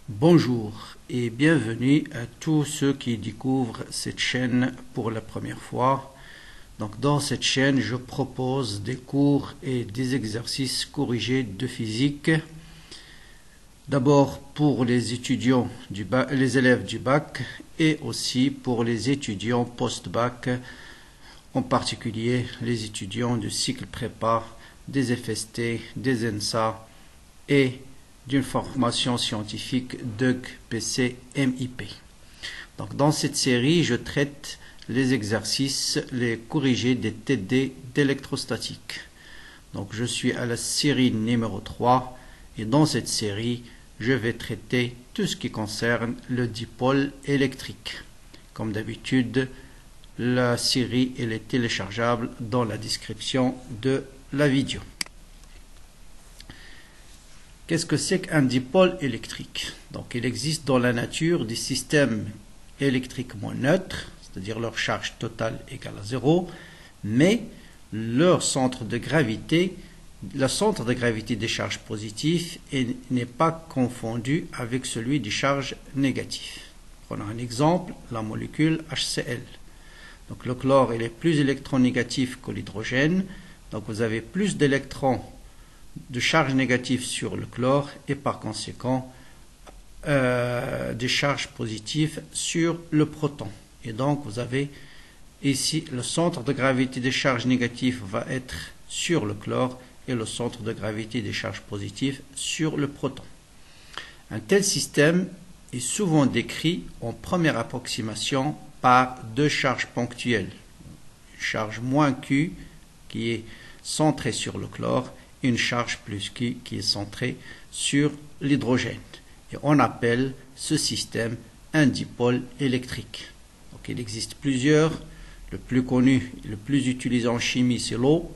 Bonjour et bienvenue à tous ceux qui découvrent cette chaîne pour la première fois. Donc dans cette chaîne, je propose des cours et des exercices corrigés de physique. D'abord pour les étudiants les élèves du bac et aussi pour les étudiants post-bac, en particulier les étudiants du cycle prépa, des FST, des ENSA et d'une formation scientifique DUG, PC, MIP. Donc dans cette série, je traite les exercices, les corrigés des TD d'électrostatique. Donc je suis à la série numéro 3 et dans cette série, je vais traiter tout ce qui concerne le dipôle électrique. Comme d'habitude, la série elle est téléchargeable dans la description de la vidéo. Qu'est-ce que c'est qu'un dipôle électrique? Donc, il existe dans la nature des systèmes électriquement neutres, c'est-à-dire leur charge totale égale à 0, mais leur centre de gravité, le centre de gravité des charges positives n'est pas confondu avec celui des charges négatives. Prenons un exemple, la molécule HCl. Donc, le chlore il est plus électronégatif que l'hydrogène, donc vous avez plus d'électrons de charge négative sur le chlore et par conséquent des charges positives sur le proton. Et donc vous avez ici le centre de gravité des charges négatives va être sur le chlore et le centre de gravité des charges positives sur le proton. Un tel système est souvent décrit en première approximation par deux charges ponctuelles. Une charge moins Q qui est centrée sur le chlore, une charge plus Q qui est centrée sur l'hydrogène. Et on appelle ce système un dipôle électrique. Donc il existe plusieurs. Le plus connu, le plus utilisé en chimie, c'est l'eau.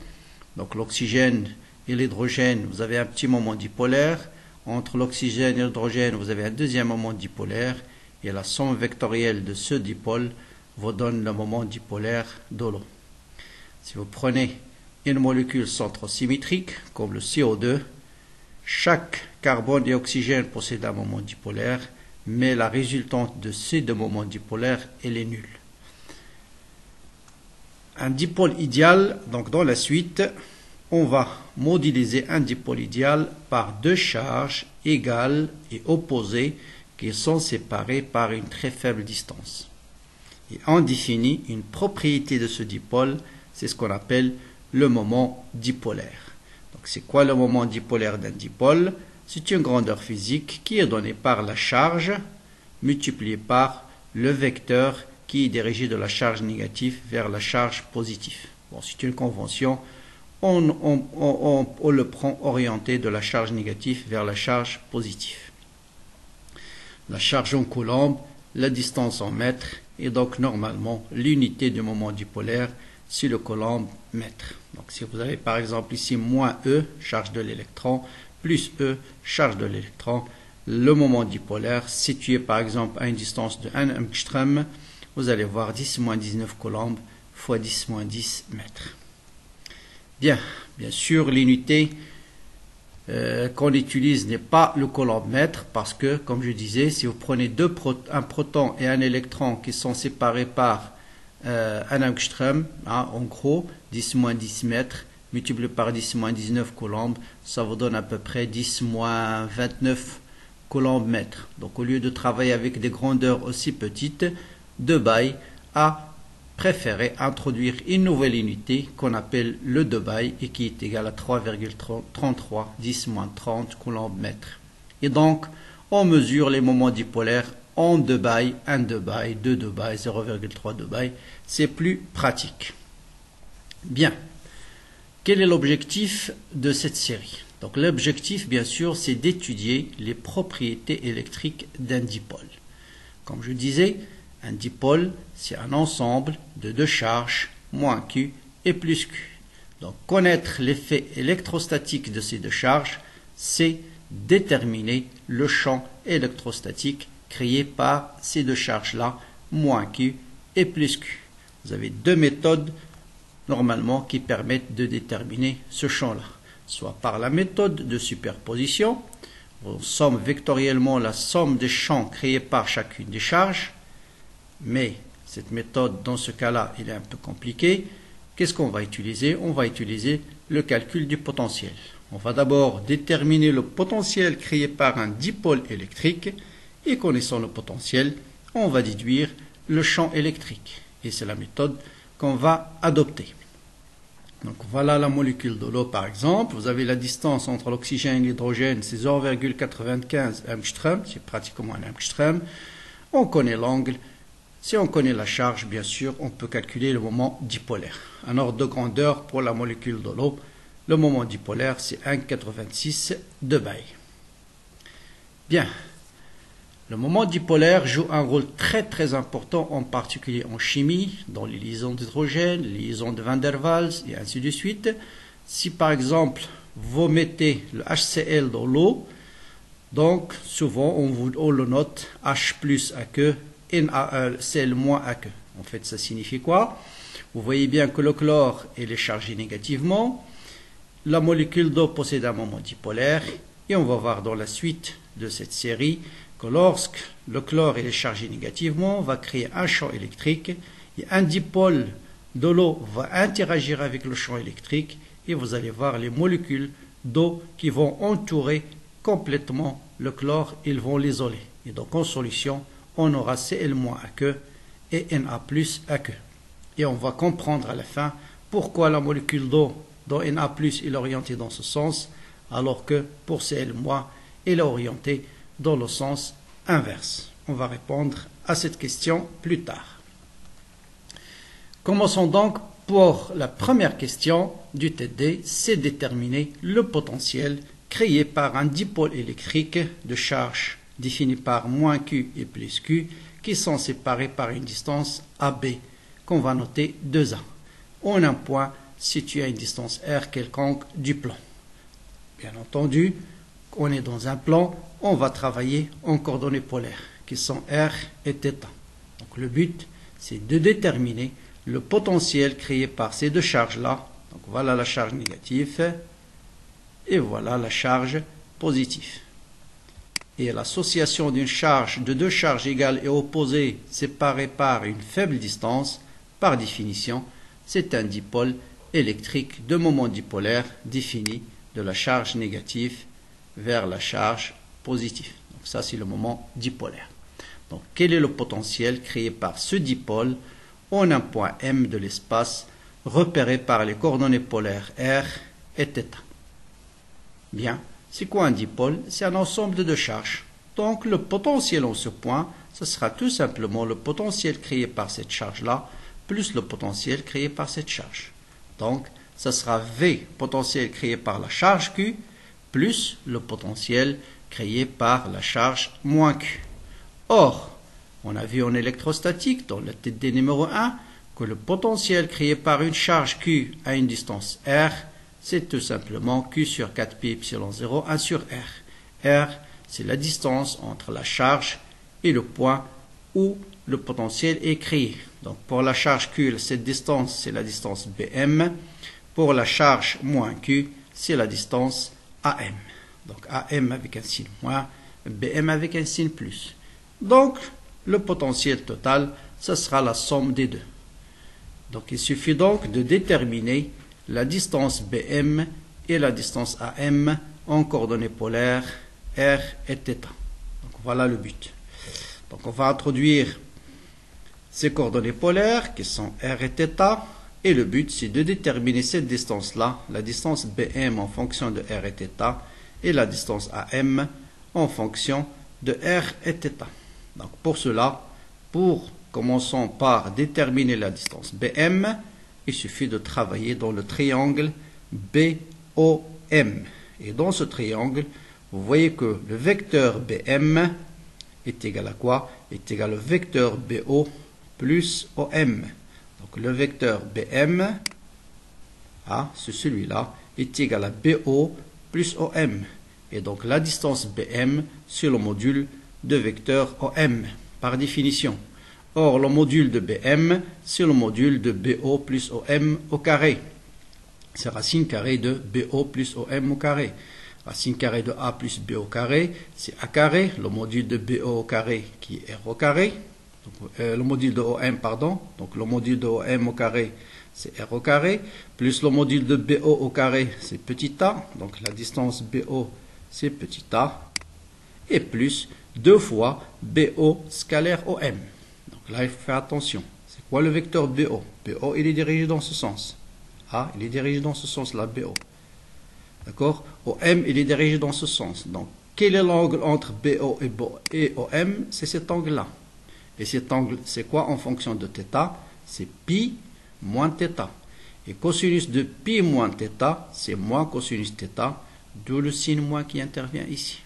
Donc l'oxygène et l'hydrogène, vous avez un petit moment dipolaire. Entre l'oxygène et l'hydrogène, vous avez un deuxième moment dipolaire. Et la somme vectorielle de ce dipôle vous donne le moment dipolaire de l'eau. Si vous prenez une molécule centrosymétrique, comme le CO2, chaque carbone et oxygène possède un moment dipolaire, mais la résultante de ces deux moments dipolaires, elle est nulle. Un dipôle idéal, donc dans la suite, on va modéliser un dipôle idéal par deux charges égales et opposées qui sont séparées par une très faible distance. Et on définit une propriété de ce dipôle, c'est ce qu'on appelle le moment dipolaire. Donc c'est quoi le moment dipolaire d'un dipôle? C'est une grandeur physique qui est donnée par la charge multipliée par le vecteur qui est dirigé de la charge négative vers la charge positive. Bon, c'est une convention, on le prend orienté de la charge négative vers la charge positive. La charge en coulomb, la distance en mètres, et donc normalement l'unité du moment dipolaire, c'est le coulomb mètre. Donc si vous avez par exemple ici moins E, charge de l'électron, plus E, charge de l'électron, le moment dipolaire situé par exemple à une distance de 1 angstrom, vous allez voir 10-19 coulombs fois 10-10 mètres. Bien sûr l'unité qu'on utilise n'est pas le coulomb mètre parce que, comme je disais, si vous prenez un proton et un électron qui sont séparés par 1 angstrom, en gros 10-10 mètres multiplié par 10-19 coulombs, ça vous donne à peu près 10-29 coulombs mètres. Donc au lieu de travailler avec des grandeurs aussi petites, Debye a préféré introduire une nouvelle unité qu'on appelle le Debye et qui est égal à 3,33 10-30 coulombs mètres. Et donc on mesure les moments dipolaires en Debye, 1 Debye, 2 Debye, 0,3 Debye, c'est plus pratique. Bien, quel est l'objectif de cette série? Donc l'objectif, bien sûr, c'est d'étudier les propriétés électriques d'un dipôle. Comme je disais, un dipôle, c'est un ensemble de deux charges, moins Q et plus Q. Donc connaître l'effet électrostatique de ces deux charges, c'est déterminer le champ électrostatique créé par ces deux charges-là, moins Q et plus Q. Vous avez deux méthodes normalement qui permettent de déterminer ce champ-là, soit par la méthode de superposition on somme vectoriellement la somme des champs créés par chacune des charges, mais cette méthode, dans ce cas-là, elle est un peu compliquée. Qu'est-ce qu'on va utiliser? On va utiliser le calcul du potentiel. On va d'abord déterminer le potentiel créé par un dipôle électrique, et connaissant le potentiel, on va déduire le champ électrique. Et c'est la méthode qu'on va adopter. Donc voilà la molécule de l'eau par exemple. Vous avez la distance entre l'oxygène et l'hydrogène, c'est 0,95 angstrom, c'est pratiquement un angstrom. On connaît l'angle. Si on connaît la charge, bien sûr, on peut calculer le moment dipolaire. Un ordre de grandeur pour la molécule de l'eau, le moment dipolaire, c'est 1,86 de Bay. Bien. Le moment dipolaire joue un rôle très important, en particulier en chimie, dans les liaisons d'hydrogène, les liaisons de Van der Waals et ainsi de suite. Si par exemple vous mettez le HCl dans l'eau, donc souvent on le note H plus aqueux, NaCl moins aqueux. En fait, ça signifie quoi? Vous voyez bien que le chlore est chargé négativement. La molécule d'eau possède un moment dipolaire et on va voir dans la suite de cette série que lorsque le chlore est chargé négativement, on va créer un champ électrique et un dipôle de l'eau va interagir avec le champ électrique et vous allez voir les molécules d'eau qui vont entourer complètement le chlore, ils vont l'isoler. Et donc en solution, on aura Cl- aqueux et Na plus aqueux. Et on va comprendre à la fin pourquoi la molécule d'eau dans Na plus est orientée dans ce sens, alors que pour Cl-, elle est orientée dans le sens inverse. On va répondre à cette question plus tard. Commençons donc pour la première question du TD, c'est déterminer le potentiel créé par un dipôle électrique de charge défini par moins Q et plus Q qui sont séparés par une distance AB qu'on va noter 2A. En un point situé à une distance R quelconque du plan. Bien entendu, on est dans un plan, on va travailler en coordonnées polaires, qui sont R et θ. Donc le but, c'est de déterminer le potentiel créé par ces deux charges-là. Donc voilà la charge négative, et voilà la charge positive. Et l'association d'une charge de deux charges égales et opposées séparées par une faible distance, par définition, c'est un dipôle électrique de moment dipolaire défini de la charge négative vers la charge positive. Donc ça, c'est le moment dipolaire. Donc quel est le potentiel créé par ce dipôle en un point M de l'espace repéré par les coordonnées polaires R et θ? Bien, c'est quoi un dipôle? C'est un ensemble de deux charges. Donc le potentiel en ce point, ce sera tout simplement le potentiel créé par cette charge-là, plus le potentiel créé par cette charge. Donc, ça sera V, potentiel créé par la charge Q, plus le potentiel créé par la charge moins Q. Or, on a vu en électrostatique, dans le TD numéro 1, que le potentiel créé par une charge Q à une distance R, c'est tout simplement Q sur 4pi epsilon 0, 1 sur R. R, c'est la distance entre la charge et le point où le potentiel est créé. Donc pour la charge Q, cette distance, c'est la distance BM. Pour la charge moins Q, c'est la distance AM. Donc AM avec un signe moins, BM avec un signe plus. Donc le potentiel total, ce sera la somme des deux. Donc il suffit donc de déterminer la distance BM et la distance AM en coordonnées polaires R et θ. Donc voilà le but. Donc on va introduire ces coordonnées polaires qui sont R et θ. Et le but, c'est de déterminer cette distance-là, la distance BM en fonction de R et θ, et la distance AM en fonction de R et θ. Donc pour cela, commençons par déterminer la distance BM, il suffit de travailler dans le triangle BOM. Et dans ce triangle, vous voyez que le vecteur BM est égal à quoi? Est égal au vecteur BO plus OM. Donc le vecteur BM, c'est celui-là, est égal à BO plus OM. Et donc la distance BM, c'est le module de vecteur OM, par définition. Or, le module de BM, c'est le module de BO plus OM au carré. C'est racine carrée de BO plus OM au carré. Racine carrée de A plus B au carré, c'est A carré, le module de BO au carré qui est R au carré, donc, le module de OM, pardon, donc le module de OM au carré, c'est R au carré, plus le module de BO au carré, c'est petit a, donc la distance BO, c'est petit a, et plus 2 fois BO scalaire OM. Donc là, il faut faire attention. C'est quoi le vecteur BO? BO, il est dirigé dans ce sens. A, il est dirigé dans ce sens-là, BO. D'accord? OM, il est dirigé dans ce sens. Donc, quel est l'angle entre BO et OM? C'est cet angle-là. Et cet angle, c'est quoi en fonction de θ? C'est pi moins θ. Et cosinus de pi moins θ, c'est moins cosinus θ, d'où le signe moins qui intervient ici.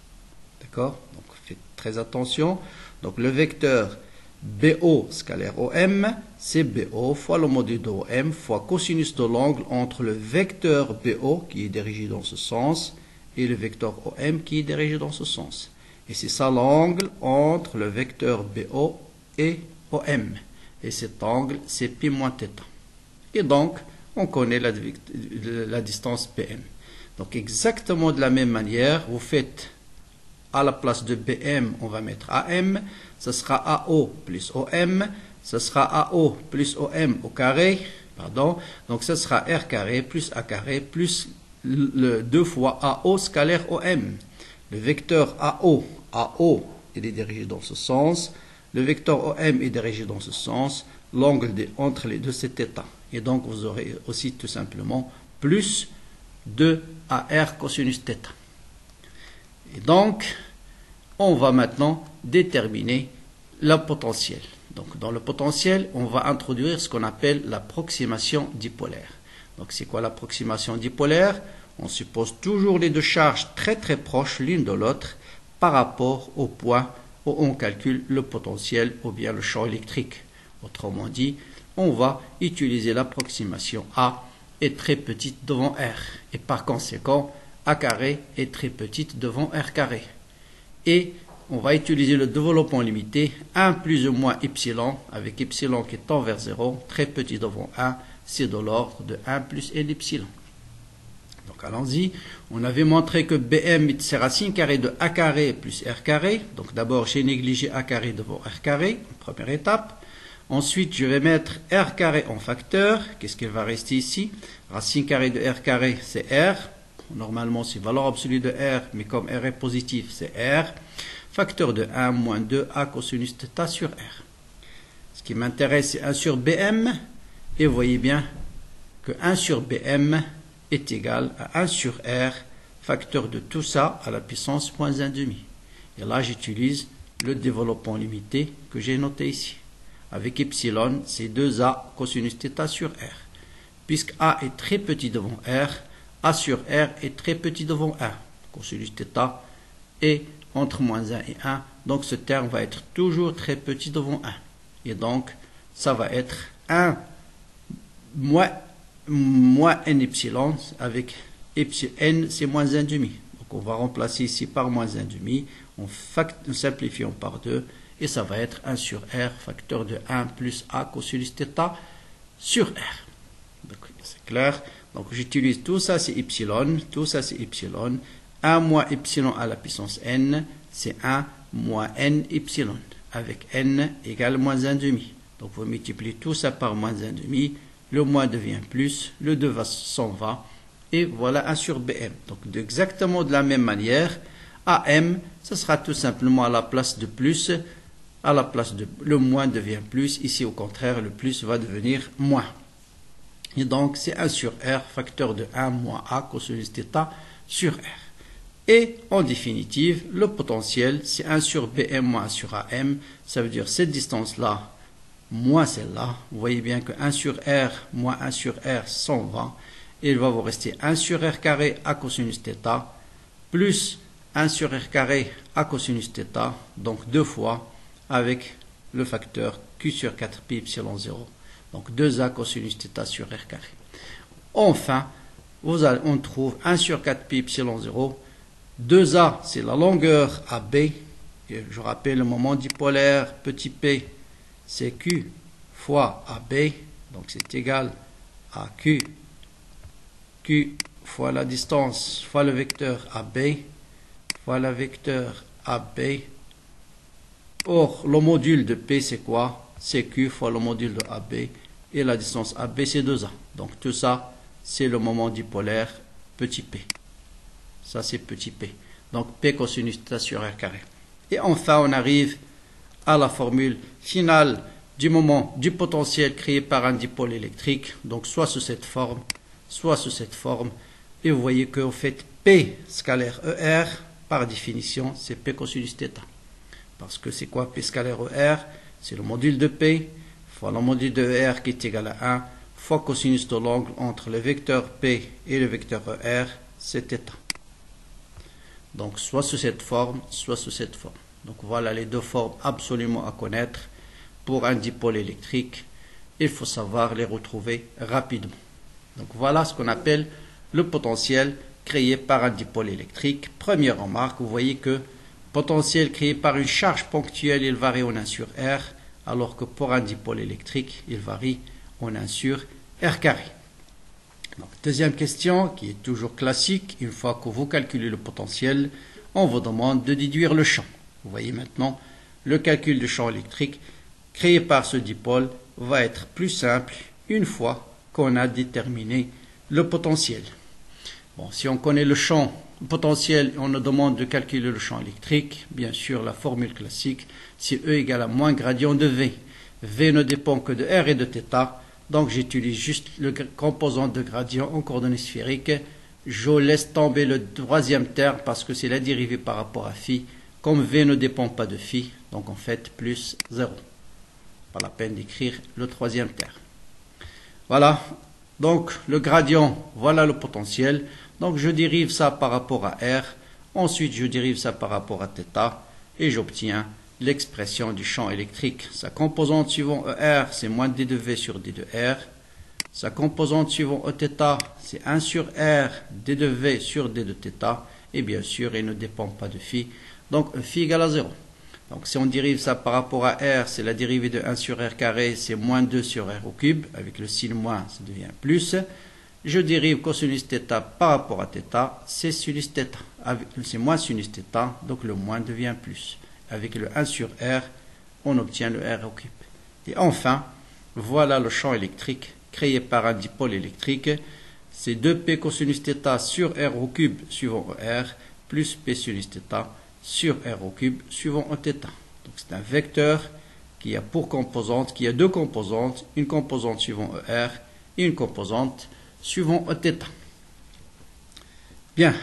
D'accord? Donc, faites très attention. Donc, le vecteur BO scalaire OM, c'est BO fois le module de OM fois cosinus de l'angle entre le vecteur BO qui est dirigé dans ce sens et le vecteur OM qui est dirigé dans ce sens. Et c'est ça l'angle entre le vecteur BO et OM. Et cet angle, c'est pi moins θ. Et donc, on connaît la distance PM. Donc, exactement de la même manière, vous faites à la place de BM, on va mettre AM. Ce sera AO plus OM. Ce sera AO plus OM au carré. Pardon. Donc, ce sera R carré plus A carré plus le 2 fois AO scalaire OM. Le vecteur AO, il est dirigé dans ce sens. Le vecteur OM est dirigé dans ce sens. L'angle entre les deux, c'est θ. Et donc, vous aurez aussi tout simplement plus 2 AR cosinus θ. Et donc, on va maintenant déterminer le potentiel. Donc, dans le potentiel, on va introduire ce qu'on appelle l'approximation dipolaire. Donc, c'est quoi l'approximation dipolaire? On suppose toujours les deux charges très très proches l'une de l'autre par rapport au point où on calcule le potentiel ou bien le champ électrique. Autrement dit, on va utiliser l'approximation A est très petite devant R. Et par conséquent, A carré est très petite devant R carré. Et on va utiliser le développement limité 1 plus ou moins epsilon, avec epsilon qui tend vers 0, très petit devant 1, c'est de l'ordre de 1 plus L epsilon. Donc allons-y, on avait montré que BM c'est racine carrée de A carré plus R carré. Donc d'abord j'ai négligé A carré devant R carré, première étape. Ensuite, je vais mettre R carré en facteur. Qu'est-ce qui va rester ici? Racine carrée de R carré, c'est R. Normalement, c'est valeur absolue de R, mais comme R est positif, c'est R. Facteur de 1 moins 2 A cosinus θ sur R. Ce qui m'intéresse, c'est 1 sur BM. Et vous voyez bien que 1 sur BM est égal à 1 sur R, facteur de tout ça à la puissance moins 1,5. Et là, j'utilise le développement limité que j'ai noté ici. Avec epsilon, c'est 2A cosinus θ sur R. Puisque A est très petit devant R, A sur R est très petit devant 1. Cosinus θ est entre moins 1 et 1. Donc ce terme va être toujours très petit devant 1. Et donc, ça va être 1 moins n epsilon avec epsilon n, c'est moins 1,5. Donc on va remplacer ici par moins 1,5 en simplifiant par 2. Et ça va être 1 sur R, facteur de 1 plus A cosinus θ sur R. C'est clair. Donc j'utilise tout ça, c'est epsilon. Tout ça, c'est epsilon. 1 moins epsilon à la puissance n, c'est 1 moins n epsilon. Avec n égale moins 1,5. Donc vous multipliez tout ça par moins 1,5. Le moins devient plus. Le 2 s'en va. Et voilà 1 sur BM. Donc exactement de la même manière, AM, ce sera tout simplement à la place de plus. À la place de le moins devient plus, ici au contraire le plus va devenir moins. Et donc c'est 1 sur R, facteur de 1 moins A cosinus θ sur R. Et en définitive, le potentiel c'est 1 sur BM moins 1 sur AM, ça veut dire cette distance-là moins celle-là. Vous voyez bien que 1 sur R moins 1 sur R s'en va. Et il va vous rester 1 sur R carré A cosinus θ plus 1 sur R carré A cosinus θ, donc 2 fois avec le facteur Q sur 4 pi epsilon 0. Donc 2A cosinus θ sur R carré. Enfin, on trouve 1 sur 4 pi epsilon 0. 2A, c'est la longueur AB. Et je rappelle le moment dipolaire, petit p, c'est Q fois AB. Donc c'est égal à Q fois la distance fois le vecteur AB fois le vecteur AB. Or, le module de P, c'est quoi? C'est Q fois le module de AB. Et la distance AB, c'est 2A. Donc, tout ça, c'est le moment dipolaire petit p. Ça, c'est petit p. Donc, P cosinus θ sur R carré. Et enfin, on arrive à la formule finale du moment du potentiel créé par un dipôle électrique. Donc, soit sous cette forme, soit sous cette forme. Et vous voyez que, au fait, P scalaire ER, par définition, c'est P cosinus θ. Parce que c'est quoi P scalaire ER? C'est le module de P fois le module de ER qui est égal à 1 fois cosinus de l'angle entre le vecteur P et le vecteur ER, c'est θ. Donc soit sous cette forme, soit sous cette forme. Donc voilà les deux formes absolument à connaître pour un dipôle électrique. Il faut savoir les retrouver rapidement. Donc voilà ce qu'on appelle le potentiel créé par un dipôle électrique. Première remarque, vous voyez que potentiel créé par une charge ponctuelle, il varie en 1 sur R, alors que pour un dipôle électrique, il varie en 1 sur R carré. Donc, deuxième question, qui est toujours classique, une fois que vous calculez le potentiel, on vous demande de déduire le champ. Vous voyez maintenant, le calcul du champ électrique créé par ce dipôle va être plus simple une fois qu'on a déterminé le potentiel. Bon, si on connaît le champ potentiel, on nous demande de calculer le champ électrique. Bien sûr, la formule classique, c'est E égale à moins gradient de V. V ne dépend que de R et de θ. Donc, j'utilise juste le composant de gradient en coordonnées sphériques. Je laisse tomber le troisième terme parce que c'est la dérivée par rapport à phi. Comme V ne dépend pas de phi, donc en fait, plus 0. Pas la peine d'écrire le troisième terme. Voilà. Donc, le gradient, voilà le potentiel. Donc, je dérive ça par rapport à R. Ensuite, je dérive ça par rapport à θ. Et j'obtiens l'expression du champ électrique. Sa composante suivant ER, c'est moins d de V sur d de R. Sa composante suivant Eθ, c'est 1 sur R, d de V sur d de θ. Et bien sûr, il ne dépend pas de phi. Donc, phi égale à 0. Donc, si on dérive ça par rapport à R, c'est la dérivée de 1 sur R carré, c'est moins 2 sur R au cube. Avec le signe moins, ça devient plus. Je dérive cosinus θ par rapport à θ, c'est sinus θ. C'est moins sinus θ, donc le moins devient plus. Avec le 1 sur R, on obtient le R au cube. Et enfin, voilà le champ électrique créé par un dipôle électrique. C'est 2P cosinus θ sur R au cube suivant ER, plus P sinus θ sur R au cube suivant Eθ. Donc c'est un vecteur qui a pour composante, qui a deux composantes, une composante suivant ER et une composante suivant Eθ. Bien,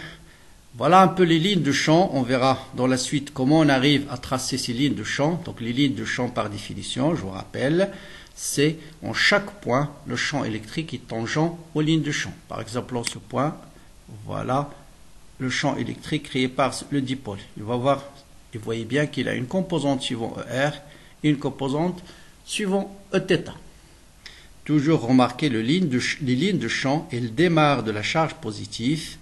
voilà un peu les lignes de champ. On verra dans la suite comment on arrive à tracer ces lignes de champ. Donc les lignes de champ par définition, je vous rappelle, c'est en chaque point, le champ électrique est tangent aux lignes de champ. Par exemple, en ce point, voilà le champ électrique créé par le dipôle. Vous voyez bien qu'il a une composante suivant ER et une composante suivant Eθ. Toujours remarquez les lignes de champ, elles démarrent de la charge positive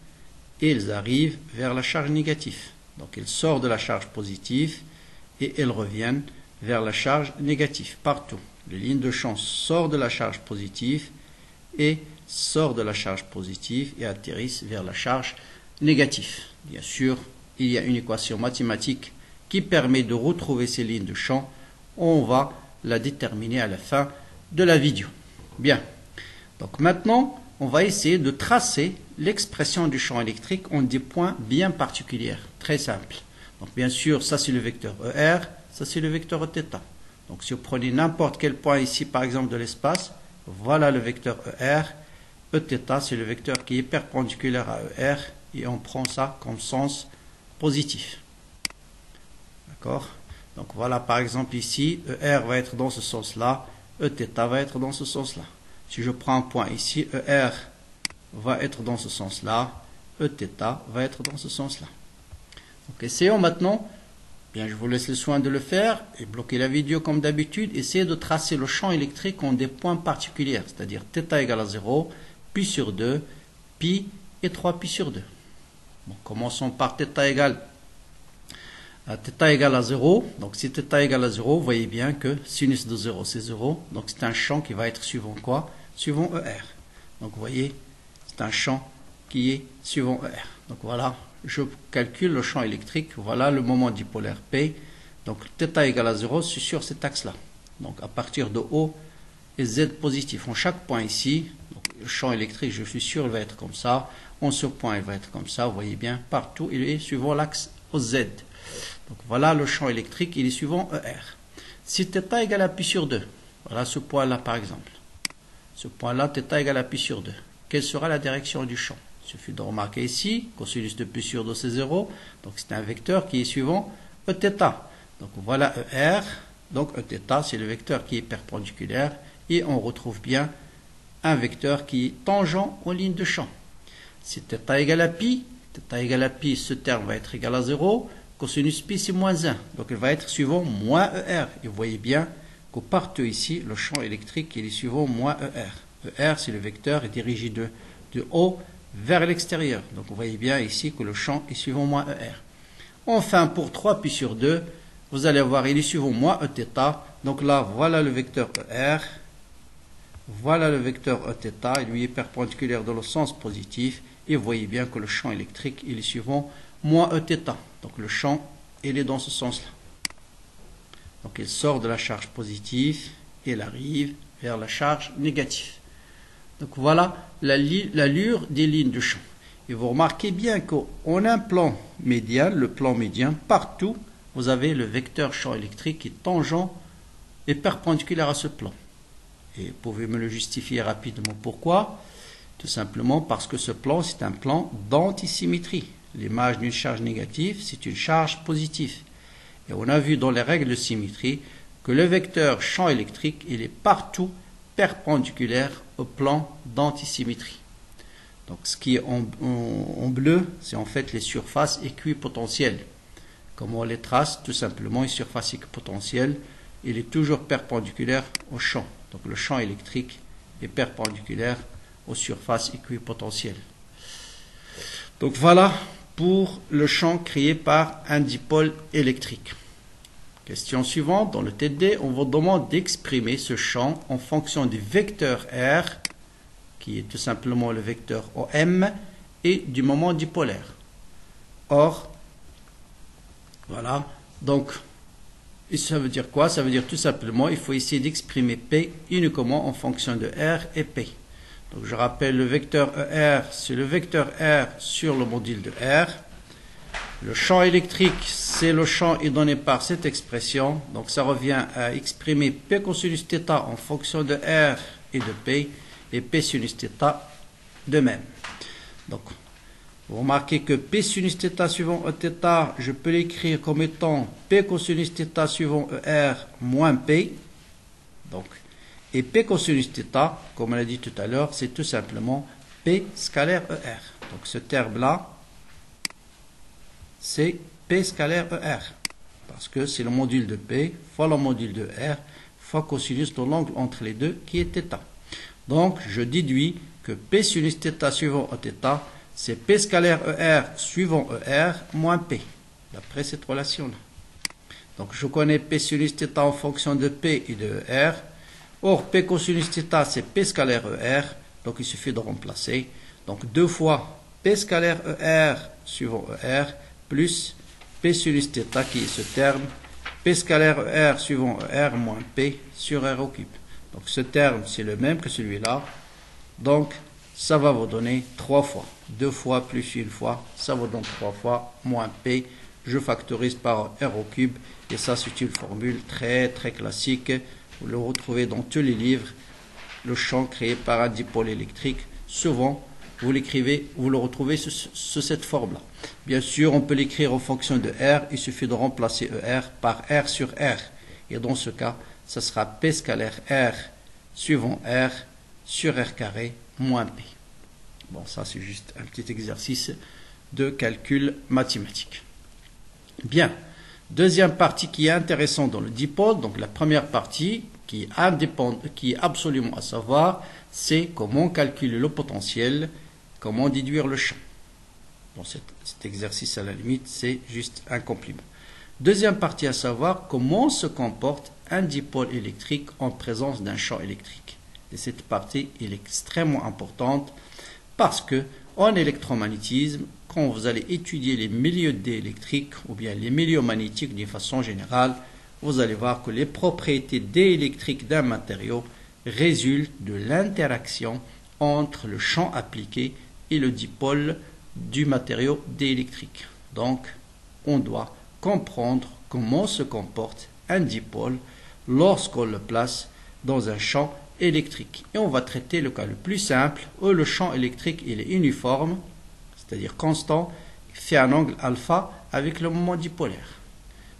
et elles arrivent vers la charge négative. Donc elles sortent de la charge positive et elles reviennent vers la charge négative, partout. Les lignes de champ sortent de la charge positive et sortent de la charge positive et atterrissent vers la charge négative. Bien sûr, il y a une équation mathématique qui permet de retrouver ces lignes de champ. On va la déterminer à la fin de la vidéo. Bien, donc maintenant, on va essayer de tracer l'expression du champ électrique en des points bien particuliers, très simples. Donc bien sûr, ça c'est le vecteur ER, ça c'est le vecteur Eθ. Donc si vous prenez n'importe quel point ici, par exemple de l'espace, voilà le vecteur ER, Eθ c'est le vecteur qui est perpendiculaire à ER, et on prend ça comme sens positif. D'accord? Donc voilà par exemple ici, ER va être dans ce sens-là, Eθ va être dans ce sens-là. Si je prends un point ici, ER va être dans ce sens-là, Eθ va être dans ce sens-là. Donc essayons maintenant, bien je vous laisse le soin de le faire, et bloquer la vidéo comme d'habitude, essayez de tracer le champ électrique en des points particuliers, c'est-à-dire θ égale à 0, pi sur 2, pi et 3pi sur 2. Bon, commençons par θ égale à 0. Donc si θ égale à 0, vous voyez bien que sinus de 0 c'est 0. Donc c'est un champ qui va être suivant quoi? Suivant ER. Donc vous voyez, c'est un champ qui est suivant ER. Donc voilà, je calcule le champ électrique, voilà le moment dipolaire P. Donc θ égale à 0, c'est sur cet axe-là. Donc à partir de O et Z positif. En chaque point ici, donc, le champ électrique, je suis sûr, il va être comme ça. En ce point, il va être comme ça. Vous voyez bien, partout, il est suivant l'axe OZ. Donc voilà le champ électrique, il est suivant ER. Si θ égale à pi sur 2, voilà ce point-là par exemple. Ce point-là, θ égale à pi sur 2. Quelle sera la direction du champ? Il suffit de remarquer ici, cosinus de pi sur 2 c'est 0. Donc c'est un vecteur qui est suivant Eθ. Donc voilà ER. Donc Eθ c'est le vecteur qui est perpendiculaire. Et on retrouve bien un vecteur qui est tangent aux lignes de champ. Si θ égale à pi, ce terme va être égal à 0. Cosinus pi c'est moins 1. Donc il va être suivant moins ER. Et vous voyez bien que partout ici, le champ électrique il est suivant moins ER. ER c'est le vecteur est dirigé de haut vers l'extérieur. Donc vous voyez bien ici que le champ est suivant moins ER. Enfin pour 3 pi sur 2, vous allez voir il est suivant moins Eθ. Donc là voilà le vecteur ER. Voilà le vecteur Eθ, il lui est perpendiculaire dans le sens positif. Et vous voyez bien que le champ électrique il est suivant moins Eθ. Donc le champ il est dans ce sens-là. Donc il sort de la charge positive et il arrive vers la charge négative. Donc voilà l'allure des lignes de champ. Et vous remarquez bien qu'en un plan médian, le plan médian, partout vous avez le vecteur champ électrique qui est tangent et perpendiculaire à ce plan. Et vous pouvez me le justifier rapidement. Pourquoi? Tout simplement parce que ce plan, c'est un plan d'antisymétrie. L'image d'une charge négative, c'est une charge positive. Et on a vu dans les règles de symétrie que le vecteur champ électrique, il est partout perpendiculaire au plan d'antisymétrie. Donc ce qui est en bleu, c'est en fait les surfaces équipotentielles. Comment on les trace? Tout simplement, une surface équipotentielle, il est toujours perpendiculaire au champ. Donc le champ électrique est perpendiculaire aux surfaces équipotentielles. Donc voilà pour le champ créé par un dipôle électrique. Question suivante, dans le TD, on vous demande d'exprimer ce champ en fonction du vecteur R, qui est tout simplement le vecteur OM, et du moment dipolaire. Or, voilà, donc, et ça veut dire quoi? Ça veut dire tout simplement, il faut essayer d'exprimer P uniquement en fonction de R et P. Donc je rappelle, le vecteur ER, c'est le vecteur R sur le module de R. Le champ électrique, c'est le champ est donné par cette expression. Donc ça revient à exprimer P cosinus θ en fonction de R et de P, et P sinus θ de même. Donc, vous remarquez que P sinus θ suivant Eθ, je peux l'écrire comme étant P cosinus θ suivant ER moins P. Donc, et P cosinus θ, comme on l'a dit tout à l'heure, c'est tout simplement P scalaire ER. Donc ce terme-là, c'est P scalaire ER. Parce que c'est le module de P fois le module de R fois cosinus de l'angle entre les deux qui est θ. Donc je déduis que P sinus θ suivant Eθ, c'est P scalaire ER suivant ER moins P. D'après cette relation-là. Donc je connais P sinus θ en fonction de P et de ER. Or, P cosinus θ, c'est P scalaire ER, donc il suffit de remplacer. Donc 2 fois P scalaire ER suivant ER, plus P sinus θ, qui est ce terme, P scalaire ER suivant ER moins P sur R au cube. Donc ce terme, c'est le même que celui-là. Donc, ça va vous donner 3 fois. 2 fois plus 1 fois, ça vous donne 3 fois moins P. Je factorise par R au cube, et ça, c'est une formule très très classique. Vous le retrouvez dans tous les livres, le champ créé par un dipôle électrique. Souvent, vous l'écrivez, vous le retrouvez sous cette forme-là. Bien sûr, on peut l'écrire en fonction de R. Il suffit de remplacer ER par R sur R. Et dans ce cas, ça sera P scalaire R suivant R sur R carré moins P. Bon, ça c'est juste un petit exercice de calcul mathématique. Bien. Deuxième partie qui est intéressante dans le dipôle, donc la première partie qui est absolument à savoir, c'est comment calculer le potentiel, comment déduire le champ. Bon, cet exercice à la limite, c'est juste un complément. Deuxième partie à savoir, comment se comporte un dipôle électrique en présence d'un champ électrique. Et cette partie est extrêmement importante parce que En électromagnétisme, quand vous allez étudier les milieux diélectriques ou bien les milieux magnétiques d'une façon générale, vous allez voir que les propriétés diélectriques d'un matériau résultent de l'interaction entre le champ appliqué et le dipôle du matériau diélectrique. Donc, on doit comprendre comment se comporte un dipôle lorsqu'on le place dans un champ électrique. Et on va traiter le cas le plus simple où le champ électrique il est uniforme, c'est-à-dire constant, fait un angle alpha avec le moment dipolaire.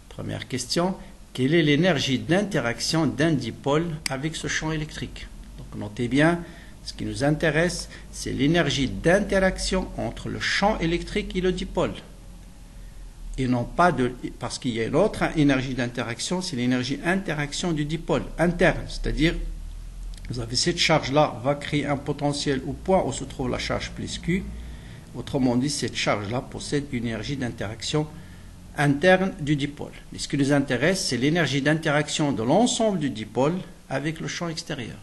Première question, quelle est l'énergie d'interaction d'un dipôle avec ce champ électrique? Donc notez bien, ce qui nous intéresse, c'est l'énergie d'interaction entre le champ électrique et le dipôle. Et non pas parce qu'il y a une autre énergie d'interaction, c'est l'énergie d'interaction du dipôle interne, c'est-à-dire vous avez cette charge-là va créer un potentiel au point où se trouve la charge plus Q. Autrement dit, cette charge-là possède une énergie d'interaction interne du dipôle. Et ce qui nous intéresse, c'est l'énergie d'interaction de l'ensemble du dipôle avec le champ extérieur.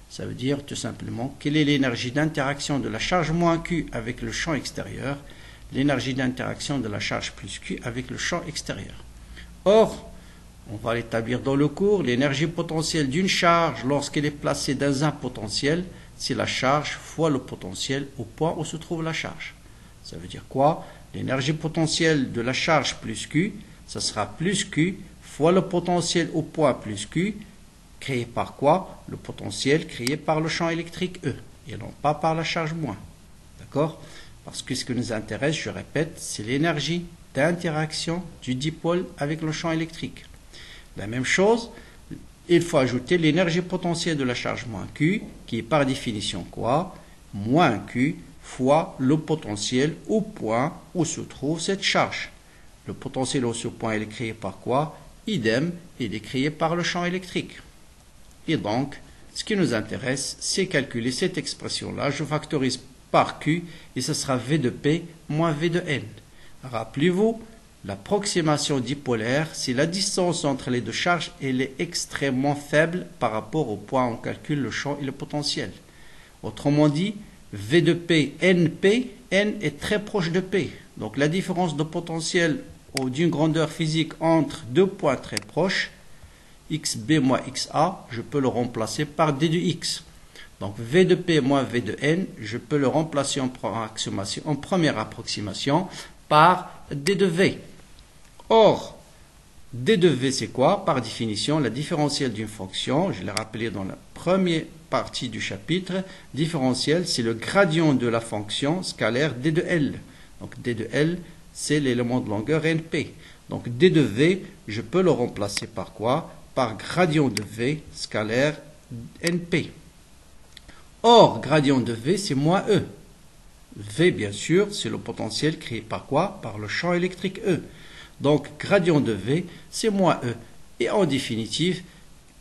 Ça veut dire tout simplement quelle est l'énergie d'interaction de la charge moins Q avec le champ extérieur, l'énergie d'interaction de la charge plus Q avec le champ extérieur. Or, on va l'établir dans le cours, l'énergie potentielle d'une charge lorsqu'elle est placée dans un potentiel, c'est la charge fois le potentiel au point où se trouve la charge. Ça veut dire quoi? L'énergie potentielle de la charge plus Q, ça sera plus Q fois le potentiel au point plus Q, créé par quoi? Le potentiel créé par le champ électrique E, et non pas par la charge moins. D'accord? Parce que ce qui nous intéresse, je répète, c'est l'énergie d'interaction du dipôle avec le champ électrique. La même chose, il faut ajouter l'énergie potentielle de la charge moins Q, qui est par définition quoi? Moins Q fois le potentiel au point où se trouve cette charge. Le potentiel au point, il est créé par quoi? Idem, il est créé par le champ électrique. Et donc, ce qui nous intéresse, c'est calculer cette expression-là. Je factorise par Q et ce sera V de P moins V de N. Rappelez-vous, l'approximation dipolaire, c'est la distance entre les deux charges, elle est extrêmement faible par rapport au point où on calcule le champ et le potentiel. Autrement dit, V de P, NP, N est très proche de P. Donc la différence de potentiel ou d'une grandeur physique entre deux points très proches, XB moins XA, je peux le remplacer par D de X. Donc V de P moins V de N, je peux le remplacer en première approximation par D de V. Or, D de V, c'est quoi? Par définition, la différentielle d'une fonction, je l'ai rappelé dans la première partie du chapitre, différentielle, c'est le gradient de la fonction scalaire D de L. Donc D de L, c'est l'élément de longueur NP. Donc D de V, je peux le remplacer par quoi? Par gradient de V scalaire NP. Or, gradient de V, c'est moins E. V, bien sûr, c'est le potentiel créé par quoi? Par le champ électrique E. Donc, gradient de V, c'est moins E. Et en définitive,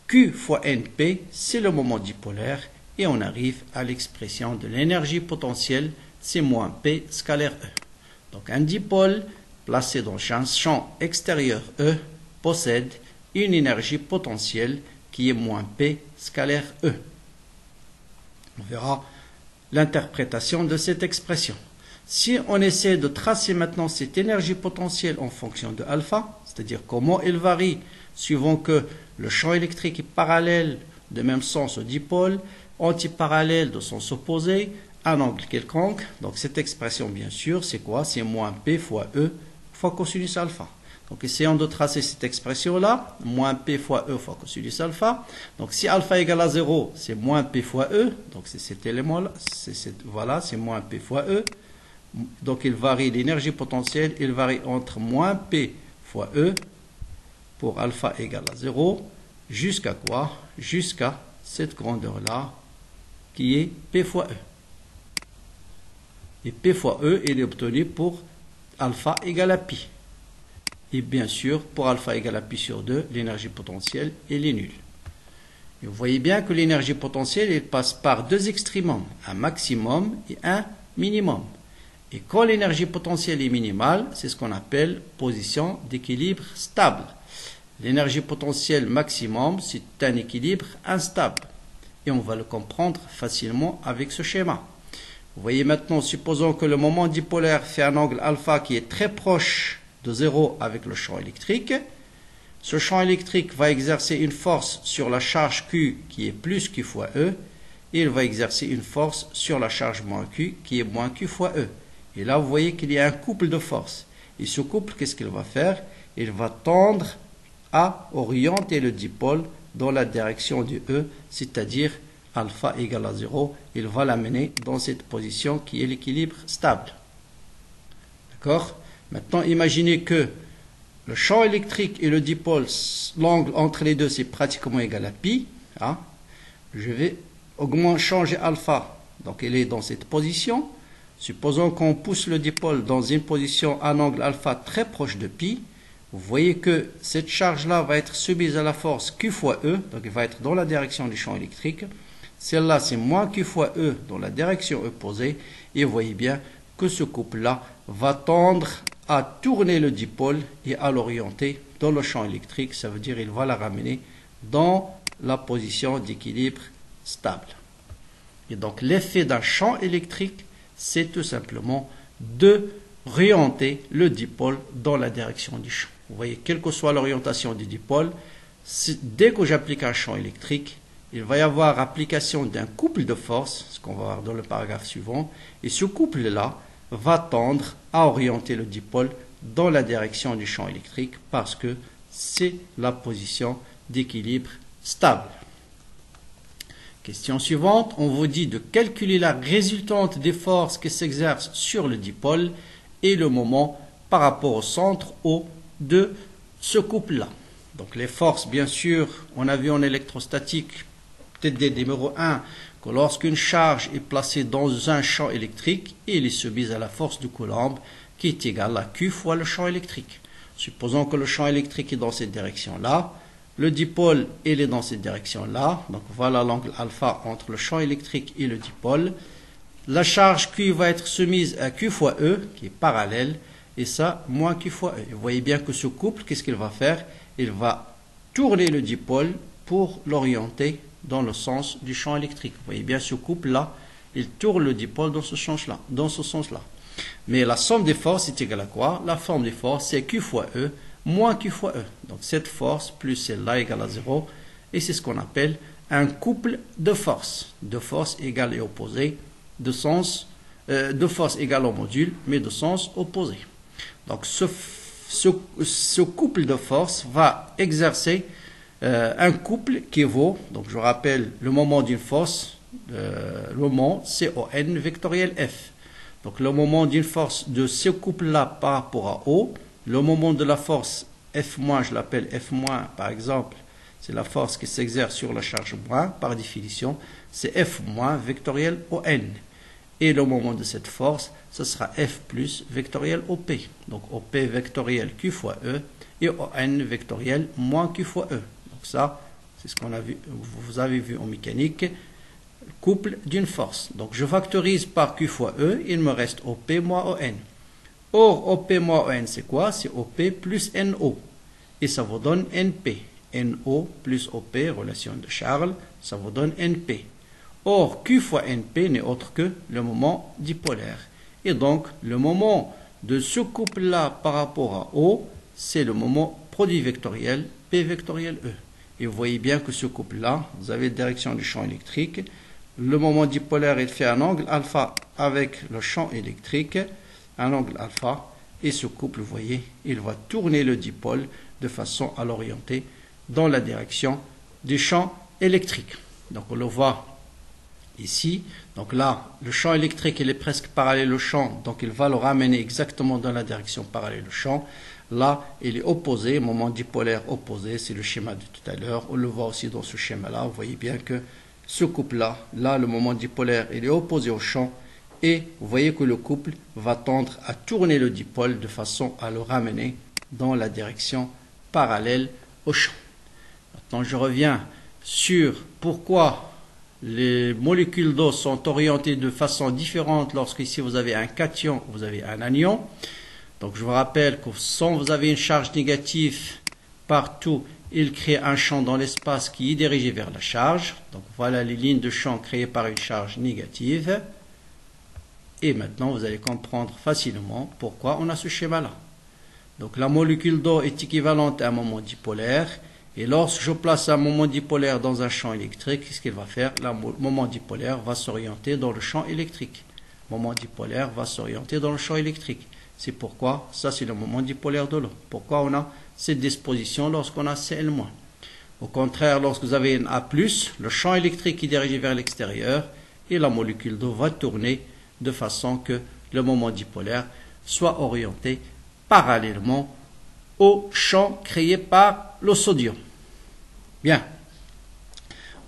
Q fois NP, c'est le moment dipolaire. Et on arrive à l'expression de l'énergie potentielle, c'est moins P scalaire E. Donc, un dipôle placé dans un champ extérieur E possède une énergie potentielle qui est moins P scalaire E. On verra l'interprétation de cette expression. Si on essaie de tracer maintenant cette énergie potentielle en fonction de alpha, c'est-à-dire comment elle varie suivant que le champ électrique est parallèle de même sens au dipôle, antiparallèle de sens opposé, un angle quelconque, donc cette expression bien sûr c'est quoi? C'est moins P fois E fois cosinus alpha. Donc essayons de tracer cette expression-là, moins P fois E fois cosinus alpha. Donc si alpha égale à 0, c'est moins P fois E, donc c'est cet élément-là, voilà, c'est moins P fois E. Donc il varie, l'énergie potentielle, il varie entre moins P fois E pour alpha égale à 0, jusqu'à quoi? Jusqu'à cette grandeur-là, qui est P fois E. Et P fois E, il est obtenu pour alpha égale à pi. Et bien sûr, pour alpha égale à pi sur 2, l'énergie potentielle, elle est nulle. Et vous voyez bien que l'énergie potentielle, elle passe par deux extrémums, un maximum et un minimum. Et quand l'énergie potentielle est minimale, c'est ce qu'on appelle position d'équilibre stable. L'énergie potentielle maximum, c'est un équilibre instable. Et on va le comprendre facilement avec ce schéma. Vous voyez maintenant, supposons que le moment dipolaire fait un angle alpha qui est très proche de 0 avec le champ électrique. Ce champ électrique va exercer une force sur la charge Q qui est plus Q fois E, et il va exercer une force sur la charge moins Q qui est moins Q fois E. Et là, vous voyez qu'il y a un couple de forces. Et ce couple, qu'est-ce qu'il va faire? Il va tendre à orienter le dipôle dans la direction du E, c'est-à-dire alpha égale à 0, il va l'amener dans cette position qui est l'équilibre stable. D'accord? Maintenant, imaginez que le champ électrique et le dipôle, l'angle entre les deux, c'est pratiquement égal à pi. Hein? Je vais changer alpha, donc il est dans cette position. Supposons qu'on pousse le dipôle dans une position à un angle alpha très proche de pi. Vous voyez que cette charge-là va être soumise à la force Q fois E, donc il va être dans la direction du champ électrique. Celle-là, c'est moins Q fois E dans la direction opposée. Et vous voyez bien que ce couple-là va tendre à tourner le dipôle et à l'orienter dans le champ électrique. Ça veut dire qu'il va la ramener dans la position d'équilibre stable. Et donc l'effet d'un champ électrique, c'est tout simplement de orienter le dipôle dans la direction du champ. Vous voyez, quelle que soit l'orientation du dipôle, dès que j'applique un champ électrique, il va y avoir application d'un couple de forces, ce qu'on va voir dans le paragraphe suivant, et ce couple-là va tendre à orienter le dipôle dans la direction du champ électrique parce que c'est la position d'équilibre stable. Question suivante, on vous dit de calculer la résultante des forces qui s'exercent sur le dipôle et le moment par rapport au centre O de ce couple-là. Donc les forces, bien sûr, on a vu en électrostatique, TD numéro 1, que lorsqu'une charge est placée dans un champ électrique, il est soumise à la force de Coulomb qui est égale à Q fois le champ électrique. Supposons que le champ électrique est dans cette direction-là, le dipôle il est dans cette direction-là, donc voilà l'angle alpha entre le champ électrique et le dipôle. La charge Q va être soumise à Q fois E, qui est parallèle, et ça, moins Q fois E. Vous voyez bien que ce couple, qu'est-ce qu'il va faire? Il va tourner le dipôle pour l'orienter dans le sens du champ électrique. Vous voyez bien ce couple-là, il tourne le dipôle dans ce sens-là. Mais la somme des forces est égale à quoi? La forme des forces, c'est Q fois E moins Q fois E. Donc cette force plus celle-là égale à 0. Et c'est ce qu'on appelle un couple de forces. De forces égales et opposées, de forces égales au module, mais de sens opposé. Donc ce couple de forces va exercer un couple qui vaut, donc je rappelle, le moment d'une force, le moment CON vectoriel F. Donc le moment d'une force de ce couple-là par rapport à O, le moment de la force F-, je l'appelle F-, par exemple, c'est la force qui s'exerce sur la charge moins, par définition, c'est F- vectoriel ON. Et le moment de cette force, ce sera F plus vectoriel OP. Donc OP vectoriel Q fois E et ON vectoriel moins Q fois E. Donc ça, c'est ce qu'on a vu, vous avez vu en mécanique, couple d'une force. Donc je factorise par Q fois E, il me reste OP moins ON. Or, OP moins ON, c'est quoi? C'est OP plus NO. Et ça vous donne NP. NO plus OP, relation de Charles, ça vous donne NP. Or, Q fois NP n'est autre que le moment dipolaire. Et donc, le moment de ce couple-là par rapport à O, c'est le moment produit vectoriel P vectoriel E. Et vous voyez bien que ce couple-là, vous avez la direction du champ électrique. Le moment dipolaire, il fait un angle alpha avec le champ électrique, un angle alpha. Et ce couple, vous voyez, il va tourner le dipôle de façon à l'orienter dans la direction du champ électrique. Donc, on le voit ici. Donc là, le champ électrique, il est presque parallèle au champ, donc il va le ramener exactement dans la direction parallèle au champ. Là, il est opposé, moment dipolaire opposé, c'est le schéma de tout à l'heure. On le voit aussi dans ce schéma-là. Vous voyez bien que ce couple-là, là, le moment dipolaire, il est opposé au champ. Et vous voyez que le couple va tendre à tourner le dipôle de façon à le ramener dans la direction parallèle au champ. Maintenant, je reviens sur pourquoi les molécules d'eau sont orientées de façon différente lorsqu'ici vous avez un cation, vous avez un anion. Donc je vous rappelle que quand vous avez une charge négative partout, il crée un champ dans l'espace qui est dirigé vers la charge. Donc voilà les lignes de champ créées par une charge négative. Et maintenant, vous allez comprendre facilement pourquoi on a ce schéma-là. Donc la molécule d'eau est équivalente à un moment dipolaire. Et lorsque je place un moment dipolaire dans un champ électrique, qu'est-ce qu'il va faire? Le moment dipolaire va s'orienter dans le champ électrique. Le moment dipolaire va s'orienter dans le champ électrique. C'est pourquoi, ça c'est le moment dipolaire de l'eau. Pourquoi on a cette disposition lorsqu'on a Cl-. Au contraire, lorsque vous avez un A+, le champ électrique est dirigé vers l'extérieur et la molécule d'eau va tourner de façon que le moment dipolaire soit orienté parallèlement au champ créé par le sodium. Bien.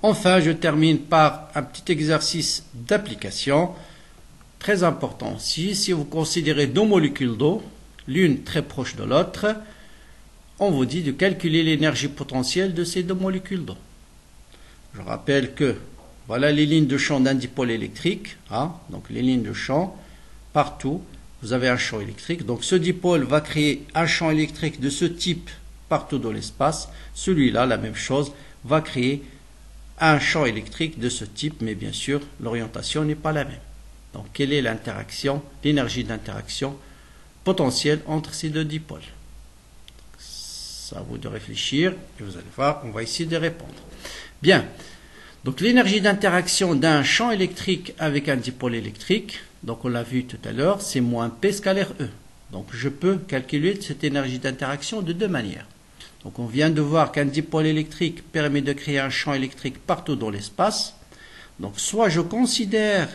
Enfin, je termine par un petit exercice d'application très important aussi. Si vous considérez deux molécules d'eau, l'une très proche de l'autre, on vous dit de calculer l'énergie potentielle de ces deux molécules d'eau. Je rappelle que voilà les lignes de champ d'un dipôle électrique. Donc les lignes de champ, partout, vous avez un champ électrique. Donc ce dipôle va créer un champ électrique de ce type partout dans l'espace. Celui-là, la même chose, va créer un champ électrique de ce type, mais bien sûr, l'orientation n'est pas la même. Donc quelle est l'interaction, l'énergie d'interaction potentielle entre ces deux dipôles? C'est à vous de réfléchir et vous allez voir, on va essayer de répondre. Bien, donc l'énergie d'interaction d'un champ électrique avec un dipôle électrique, donc on l'a vu tout à l'heure, c'est moins P scalaire E. Donc je peux calculer cette énergie d'interaction de deux manières. Donc on vient de voir qu'un dipôle électrique permet de créer un champ électrique partout dans l'espace. Donc soit je considère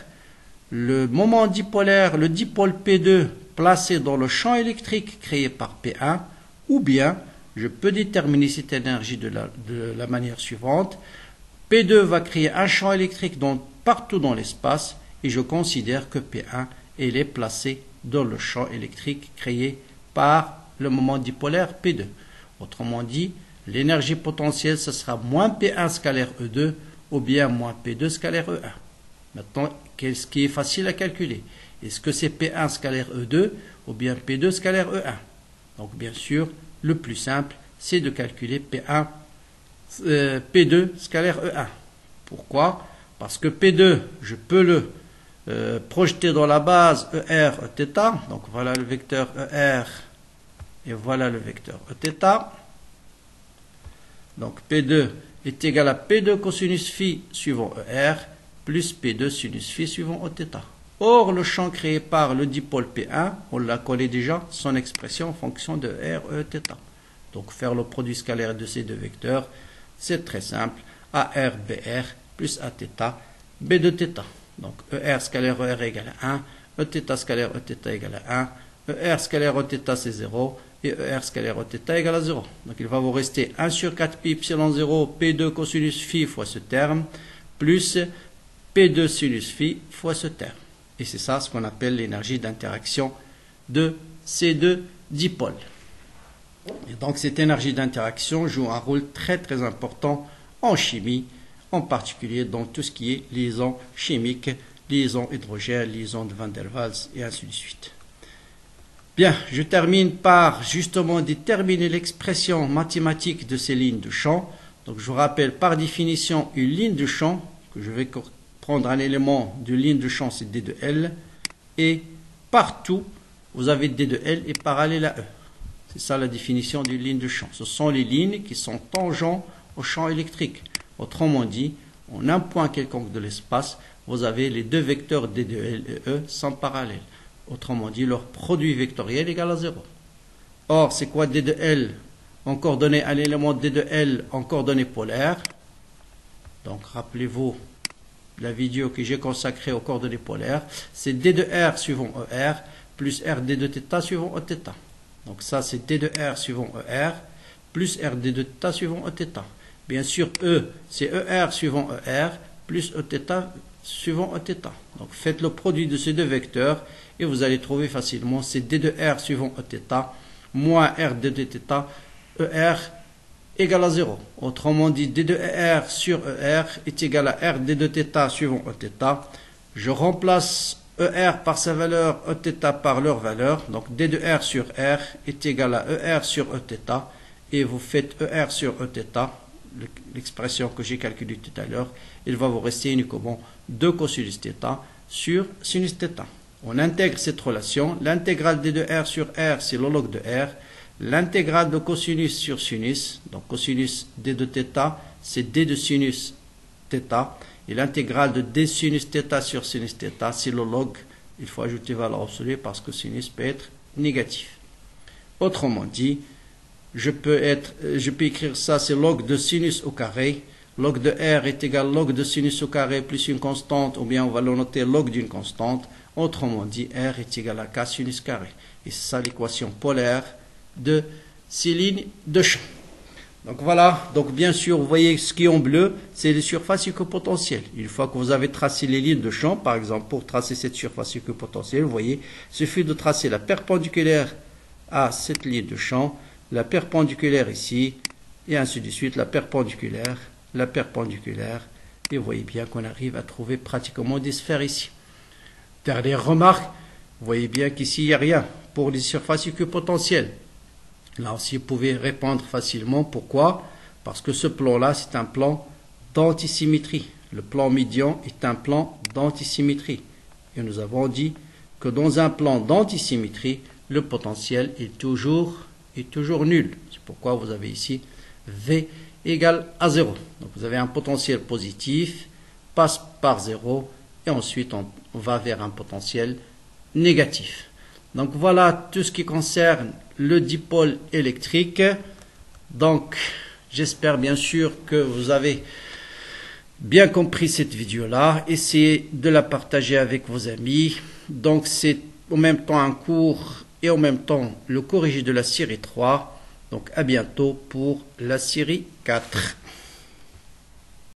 le moment dipolaire, le dipôle P2 placé dans le champ électrique créé par P1, ou bien je peux déterminer cette énergie de la manière suivante. P2 va créer un champ électrique partout dans l'espace et je considère que P1 est placé dans le champ électrique créé par le moment dipolaire P2. Autrement dit, l'énergie potentielle, ce sera moins P1 scalaire E2 ou bien moins P2 scalaire E1. Maintenant, qu'est-ce qui est facile à calculer? Est-ce que c'est P1 scalaire E2 ou bien P2 scalaire E1? Donc bien sûr, le plus simple, c'est de calculer P2 scalaire E1. Pourquoi? Parce que P2, je peux le projeter dans la base ER, Eθ. Donc voilà le vecteur ER et voilà le vecteur Eθ. Donc P2 est égal à P2 cosinus phi suivant ER plus P2 sinus phi suivant Eθ. Or, le champ créé par le dipôle P1, on la connaît déjà, son expression en fonction de R, E, θ. Donc, faire le produit scalaire de ces deux vecteurs, c'est très simple. AR, BR plus Aθ, B de θ. Donc, ER scalaire ER égale à 1, Eθ scalaire Eθ égale à 1, ER scalaire Eθ c'est 0, et ER scalaire Eθ égale à 0. Donc, il va vous rester 1 sur 4 pi epsilon 0, P2 cosinus phi fois ce terme, plus P2 sinus phi fois ce terme. Et c'est ça ce qu'on appelle l'énergie d'interaction de ces deux dipôles. Et donc cette énergie d'interaction joue un rôle très très important en chimie, en particulier dans tout ce qui est liaison chimique, liaison hydrogène, liaison de Van der Waals et ainsi de suite. Bien, je termine par justement déterminer l'expression mathématique de ces lignes de champ. Donc je vous rappelle par définition une ligne de champ que je vais prendre un élément de ligne de champ, c'est D de L, et partout, vous avez D de L et parallèle à E. C'est ça la définition d'une ligne de champ. Ce sont les lignes qui sont tangents au champ électrique. Autrement dit, en un point quelconque de l'espace, vous avez les deux vecteurs D de L et E sont parallèles. Autrement dit, leur produit vectoriel égale à 0. Or, c'est quoi D de L? En coordonnées à l'élément D de L en coordonnées polaires. Donc, rappelez-vous la vidéo que j'ai consacrée aux coordonnées polaires, c'est D de R suivant ER plus RD de θ suivant Eθ. Donc ça c'est D de R suivant ER plus RD de θ suivant Eθ. Bien sûr E c'est ER suivant ER plus Eθ suivant Eθ. Donc faites le produit de ces deux vecteurs et vous allez trouver facilement c'est D de R suivant Eθ moins RD de θ ER égale à 0. Autrement dit, D de ER sur ER est égal à RD de θ suivant Eθ. Je remplace ER par sa valeur, Eθ par leur valeur. Donc D de R sur R est égal à ER sur Eθ. Et vous faites ER sur Eθ, l'expression que j'ai calculée tout à l'heure. Il va vous rester uniquement 2 cosinus θ sur sinus θ. On intègre cette relation. L'intégrale d de R sur R, c'est le log de R. L'intégrale de cosinus sur sinus, donc cosinus d de θ, c'est d de sinus θ. Et l'intégrale de d sinus θ sur sinus θ, c'est le log. Il faut ajouter valeur absolue parce que sinus peut être négatif. Autrement dit, je peux écrire ça, c'est log de sinus au carré. Log de R est égal à log de sinus au carré plus une constante, ou bien on va le noter log d'une constante. Autrement dit, R est égal à K sinus carré. Et c'est ça l'équation polaire de ces lignes de champ. Donc voilà, donc bien sûr, vous voyez ce qui est en bleu, c'est les surfaces équipotentielles. Une fois que vous avez tracé les lignes de champ, par exemple, pour tracer cette surface équipotentielle, vous voyez, il suffit de tracer la perpendiculaire à cette ligne de champ, la perpendiculaire ici, et ainsi de suite, la perpendiculaire, et vous voyez bien qu'on arrive à trouver pratiquement des sphères ici. Dernière remarque, vous voyez bien qu'ici, il n'y a rien pour les surfaces équipotentielles. Là aussi, vous pouvez répondre facilement. Pourquoi? Parce que ce plan-là, c'est un plan d'antisymétrie. Le plan médian est un plan d'antisymétrie. Et nous avons dit que dans un plan d'antisymétrie, le potentiel est toujours nul. C'est pourquoi vous avez ici V égale à 0. Donc vous avez un potentiel positif, passe par 0, et ensuite on va vers un potentiel négatif. Donc voilà tout ce qui concerne le dipôle électrique. Donc j'espère bien sûr que vous avez bien compris cette vidéo-là. Essayez de la partager avec vos amis. Donc c'est en même temps un cours et en même temps le corrigé de la série 3. Donc à bientôt pour la série 4.